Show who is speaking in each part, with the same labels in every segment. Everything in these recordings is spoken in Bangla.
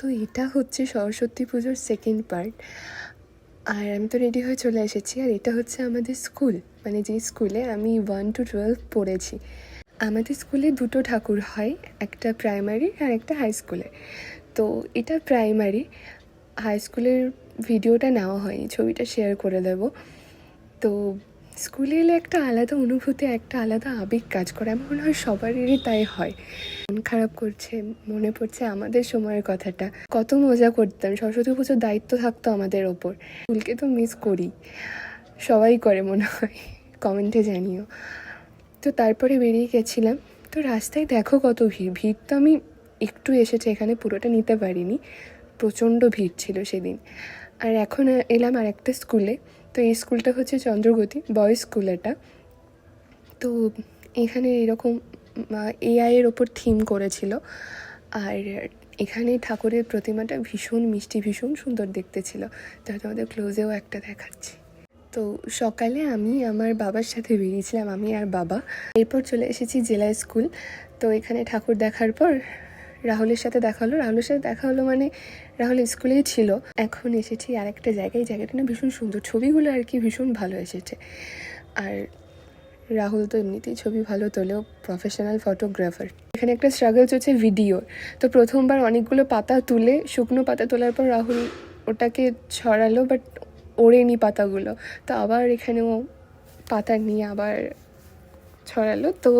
Speaker 1: তো এটা হচ্ছে সরস্বতী পুজোর সেকেন্ড পার্ট। আর আমি তো রেডি হয়ে চলে এসেছি। আর এটা হচ্ছে আমাদের স্কুল, মানে যে স্কুলে আমি 1 to 12 পড়েছি। আমাদের স্কুলে দুটো ঠাকুর হয়, একটা প্রাইমারি আর একটা হাই স্কুলে। তো এটা প্রাইমারি, হাই স্কুলের ভিডিওটা নেওয়া হয়নি, ছবিটা শেয়ার করে দেব। তো স্কুলে এলে একটা আলাদা অনুভূতি, একটা আলাদা আবেগ কাজ করে। আমার মনে হয় সবারই তাই হয়। মন খারাপ করছে, মনে পড়ছে আমাদের সময়ের কথাটা, কত মজা করতাম। সরস্বতী পুজোর দায়িত্ব থাকতো আমাদের ওপর। স্কুলকে তো মিস করি, সবাই করে মনে হয়, কমেন্টে জানিও। তো তারপরে বেরিয়ে গেছিলাম। তো রাস্তায় দেখো কত ভিড়। ভিড় তো আমি একটু এসেছি এখানে, পুরোটা নিতে পারিনি, প্রচণ্ড ভিড় ছিল সেদিন। আর এখন এলাম আর একটা স্কুলে। তো এই স্কুলটা হচ্ছে চন্দ্রগতি বয়েজ স্কুল এটা। তো এখানে এরকম এআইয়ের ওপর থিম করেছিল। আর এখানে ঠাকুরের প্রতিমাটা ভীষণ মিষ্টি, ভীষণ সুন্দর দেখতে ছিল। তো তোমাদের ক্লোজেও একটা দেখাচ্ছি। তো সকালে আমি আমার বাবার সাথে বেরিয়েছিলাম, আমি আর বাবা। এরপর চলে এসেছি জেলা স্কুল। তো এখানে ঠাকুর দেখার পর রাহুলের সাথে দেখা হলো। রাহুলের সাথে দেখা হলো মানে রাহুল স্কুলেই ছিল। এখন এসেছি আর একটা জায়গায়, জায়গাটা না ভীষণ সুন্দর, ছবিগুলো আর কি ভীষণ ভালো এসেছে। আর রাহুল তো এমনিতেই ছবি ভালো তোলেও, প্রফেশনাল ফটোগ্রাফার। এখানে একটা স্ট্রাগল চলছে ভিডিওর। তো প্রথমবার অনেকগুলো পাতা তুলে, শুকনো পাতা তোলার পর রাহুল ওটাকে ছড়ালো, বাট ওড়েনি পাতাগুলো। তো আবার এখানেও পাতা নিয়ে আবার ছড়ালো। তো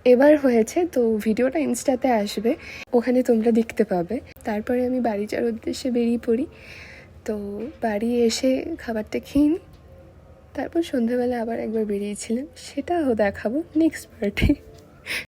Speaker 1: এবার হয়েছে। তো ভিডিওটা ইনস্টাতে আসবে, ওখানে তোমরা দেখতে পাবে। তারপরে আমি বাড়ি যাওয়ার উদ্দেশ্যে বেরিয়ে পড়ি। তো বাড়ি এসে খাবারটা খেয়ে নিই। তারপর সন্ধ্যাবেলা আবার একবার বেরিয়েছিলাম, সেটাও দেখাবো নেক্সট পার্টে।